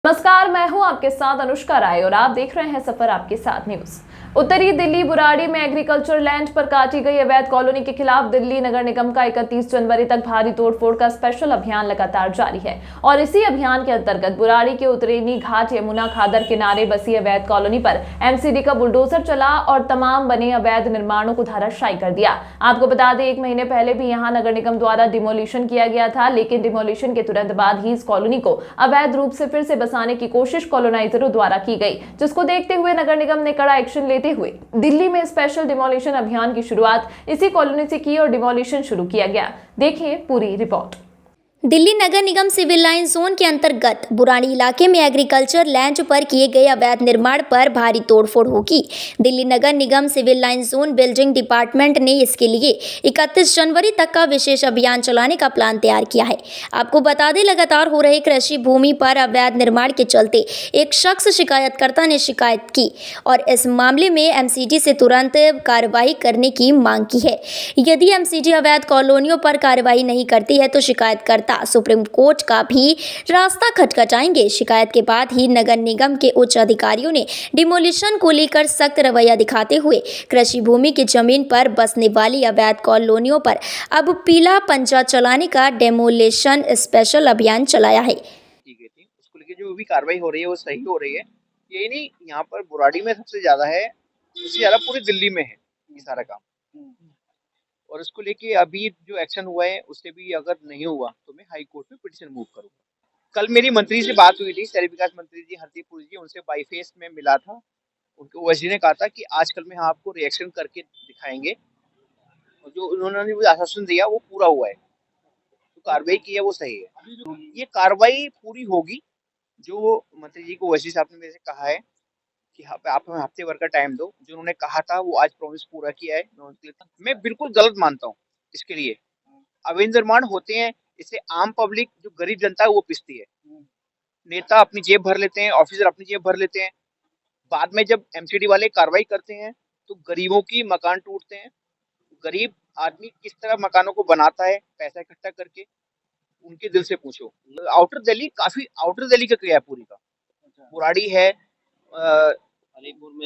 नमस्कार, मैं हूं आपके साथ अनुष्का राय और आप देख रहे हैं सफर आपके साथ न्यूज। उत्तरी दिल्ली बुराड़ी में एग्रीकल्चर लैंड पर काटी गई अवैध कॉलोनी के खिलाफ दिल्ली नगर निगम का 31 जनवरी तक भारी तोड़फोड़ का स्पेशल अभियान लगातार जारी है और इसी अभियान के अंतर्गत बुराड़ी के उत्तरेनी घाट यमुना खादर किनारे बसी अवैध कॉलोनी पर एमसीडी का बुलडोजर चला और तमाम बने अवैध निर्माणों को धराशायी कर दिया। आपको बता दें, 1 महीने पहले भी यहां नगर निगम द्वारा डिमोलिशन किया गया था, लेकिन डिमोलिशन के तुरंत बाद ही इस कॉलोनी को अवैध रूप से फिर से बसाने की कोशिश कॉलोनाइजरों द्वारा की गई, जिसको देखते हुए नगर निगम ने कड़ा एक्शन लेते हुए दिल्ली में स्पेशल डिमोलिशन अभियान की शुरुआत इसी कॉलोनी से की और डिमोलिशन शुरू किया गया। देखिए पूरी रिपोर्ट। दिल्ली नगर निगम सिविल लाइन जोन के अंतर्गत बुराड़ी इलाके में एग्रीकल्चर लैंड पर किए गए अवैध निर्माण पर भारी तोड़फोड़ होगी। दिल्ली नगर निगम civil line zone building department ने इसके लिए 31 जनवरी तक का विशेष अभियान चलाने का प्लान तैयार किया है। आपको बता दें, लगातार हो रहे कृषि भूमि पर अवैध निर्माण के चलते एक शख्स शिकायतकर्ता ने शिकायत की और इस मामले में एमसीडी से तुरंत कार्रवाई करने की मांग की है। यदि एमसीडी अवैध कॉलोनियों पर कार्रवाई नहीं करती है तो शिकायतकर्ता सुप्रीम कोर्ट का भी रास्ता खटखटाएंगे। शिकायत के बाद ही नगर निगम के उच्च अधिकारियों ने डिमोलिशन को लेकर सख्त रवैया दिखाते हुए कृषि भूमि की जमीन पर बसने वाली अवैध कॉलोनियों पर अब पीला पंजा चलाने का डेमोलिशन स्पेशल अभियान चलाया है। की गई थी, उसको लेके जो भी कार्रवाई हो रही है वो सही हो रही है। यही नहीं, यहाँ पर बुराड़ी में सबसे ज्यादा है, उससे ज्यादा पूरी दिल्ली में है ये सारा काम। और उसको लेके अभी जो एक्शन हुआ है उससे भी अगर नहीं हुआ तो मैं हाई कोर्ट में पिटीशन मूव करूंगा। कल मेरी मंत्री से बात हुई थी, शहरी विकास मंत्री जी हरदीप जी, उनसे बाई फेस में मिला था। उनके ओएसडी ने कहा था कि आजकल में आपको रिएक्शन करके दिखाएंगे, और जो उन्होंने मुझे आश्वासन दिया वो पूरा हुआ है, तो कार्रवाई की है वो सही है। ये कार्रवाई पूरी होगी। जो मंत्री जी को ओएसडी साहब ने मेरे से कहा है कि आप हमें हफ्ते भर का टाइम दो, जो उन्होंने कहा था वो आज प्रॉमिस पूरा किया है। मैं बिल्कुल गलत मानता हूँ इसके लिए। अवैध निर्माण होते हैं, इससे आम पब्लिक जो गरीब जनता है वो पिसती है। नेता अपनी जेब भर लेते हैं, ऑफिसर अपनी जेब भर लेते हैं। बाद में जब एमसीडी वाले कार्रवाई करते हैं तो गरीबों की मकान टूटते हैं। गरीब आदमी किस तरह मकानों को बनाता है पैसा इकट्ठा करके, उनके दिल से पूछो। आउटर दिल्ली, काफी आउटर दिल्ली का क्रिया है पूरी का। बुराड़ी है,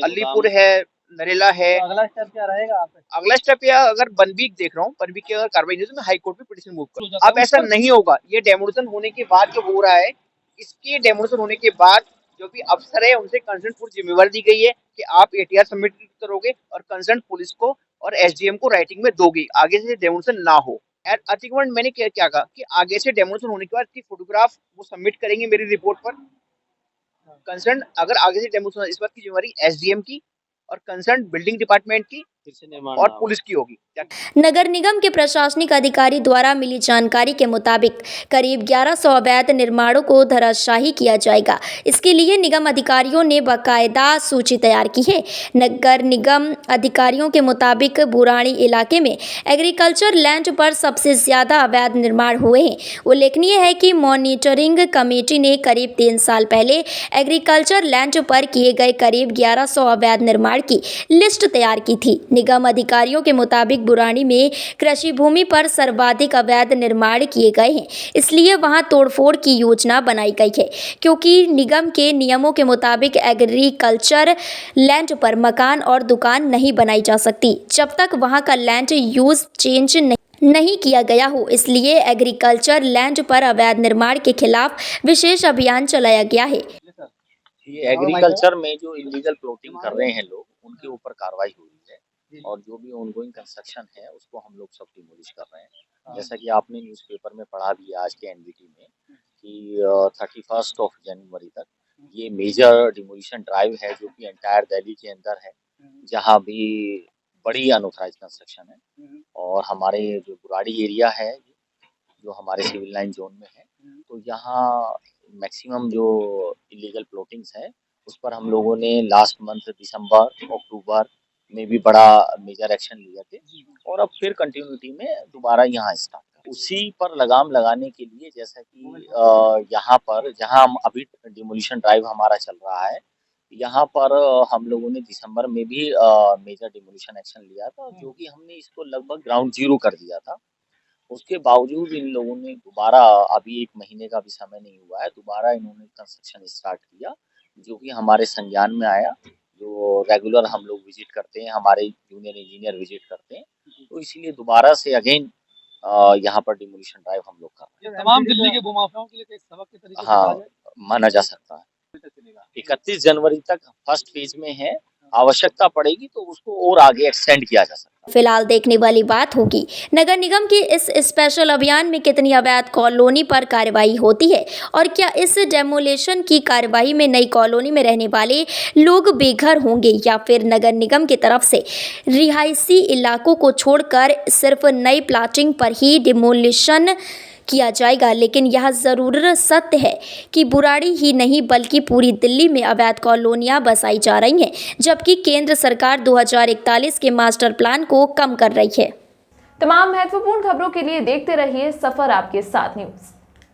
अलीपुर है, नरेला है। तो अगला स्टेप क्या रहेगा? अगला स्टेप या अगर बनवीक देख रहा हूँ, बनवीक की अगर कार्रवाई नहीं तो मैं हाई कोर्ट में पिटीशन मूव करूँ। अब ऐसा नहीं होगा। ये डेमोलिशन होने के बाद जो हो रहा है, इसके डेमोलिशन होने के बाद जो भी अफसर है उनसे कंसर्न पूरी जिम्मेवारी दी गई है कि आप एटीआर सबमिट करोगे और कंसर्न पुलिस को और एसडीएम को राइटिंग में दोगे, आगे से डेमोलिशन ना हो। अतिक्रमण मैंने क्या कहा कि आगे से डेमोलिशन होने के बाद की फोटोग्राफ वो सबमिट करेंगे मेरी रिपोर्ट पर। कंसर्न अगर आगे से डेमोलिशन, इस बात की जिम्मेवारी एसडीएम की और कंसर्न बिल्डिंग डिपार्टमेंट की और पुलिस की होगी। नगर निगम के प्रशासनिक अधिकारी द्वारा मिली जानकारी के मुताबिक करीब 1100 अवैध निर्माणों को धराशायी किया जाएगा। इसके लिए निगम अधिकारियों ने बाकायदा सूची तैयार की है। नगर निगम अधिकारियों के मुताबिक बुराड़ी इलाके में एग्रीकल्चर लैंड पर सबसे ज्यादा अवैध निर्माण हुए हैं। उल्लेखनीय है कि मॉनिटरिंग कमेटी ने करीब 3 साल पहले एग्रीकल्चर लैंड पर किए गए करीब 1100 अवैध निर्माण की लिस्ट तैयार की थी। निगम अधिकारियों के मुताबिक बुराड़ी में कृषि भूमि पर सर्वाधिक अवैध निर्माण किए गए हैं, इसलिए वहां तोड़फोड़ की योजना बनाई गई है। क्योंकि निगम के नियमों के मुताबिक एग्रीकल्चर लैंड पर मकान और दुकान नहीं बनाई जा सकती जब तक वहां का लैंड यूज चेंज नहीं किया गया हो, इसलिए एग्रीकल्चर लैंड पर अवैध निर्माण के खिलाफ विशेष अभियान चलाया गया है। ये एग्रीकल्चर में जो इलीगल प्लॉटिंग कर रहे हैं लोग, उनके ऊपर कार्रवाई हुई है और जो भी ऑनगोइंग कंस्ट्रक्शन है उसको हम लोग सब डिमोलिश कर रहे हैं। जैसा कि आपने न्यूज़पेपर में पढ़ा भी आज के एनडीटी में कि 31 जनवरी तक ये मेजर डिमोलिशन ड्राइव है जो कि एंटायर दिल्ली के अंदर है, जहां भी बड़ी अनऑथराइज्ड कंस्ट्रक्शन है। और हमारे जो बुराड़ी एरिया है जो हमारे सिविल लाइन जोन में है, तो यहाँ मैक्सिमम जो इलीगल प्लॉटिंग्स है उस पर हम लोगों ने लास्ट मंथ दिसंबर अक्टूबर में भी बड़ा मेजर एक्शन लिया थे और अब फिर कंटिन्यूटी में दोबारा यहाँ स्टार्ट उसी पर लगाम लगाने के लिए, जैसा कि यहाँ पर जहाँ हम अभी डिमोलिशन ड्राइव हमारा चल रहा है, यहाँ पर हम लोगों ने दिसंबर में भी मेजर डिमोलिशन एक्शन लिया था, जो कि हमने इसको लगभग ग्राउंड जीरो कर दिया था। उसके बावजूद इन लोगों ने दोबारा, अभी 1 महीने का भी समय नहीं हुआ है, दोबारा इन्होंने कंस्ट्रक्शन स्टार्ट किया, जो कि हमारे संज्ञान में आया। जो रेगुलर हम लोग विजिट करते हैं, हमारे जूनियर इंजीनियर विजिट करते हैं, तो इसीलिए दोबारा से अगेन यहाँ पर डिमोलिशन ड्राइव हम लोग कर रहे ये तमाम दिल्ली के भूमाफियाओं के लिए एक सबक के तरीके हैं। से कहा हाँ, जाए, माना जा सकता है। 31 जनवरी तक फर्स्ट फेज में है, आवश्यकता पड़ेगी तो उसको और आगे एक्सटेंड किया जा सकता है। फिलहाल देखने वाली बात होगी नगर निगम के इस स्पेशल अभियान में कितनी अवैध कॉलोनी पर कार्रवाई होती है और क्या इस डेमोलेशन की कार्रवाई में नई कॉलोनी में रहने वाले लोग बेघर होंगे या फिर नगर निगम की तरफ से रिहायशी इलाकों को छोड़कर सिर्फ नई प्लाटिंग पर ही डिमोलिशन किया जाएगा। लेकिन यह ज़रूर सत्य है कि बुराड़ी ही नहीं बल्कि पूरी दिल्ली में अवैध कॉलोनियां बसाई जा रही हैं, जबकि केंद्र सरकार 2041 के मास्टर प्लान को कम कर रही है। तमाम महत्वपूर्ण खबरों के लिए देखते रहिए सफर आपके साथ न्यूज़।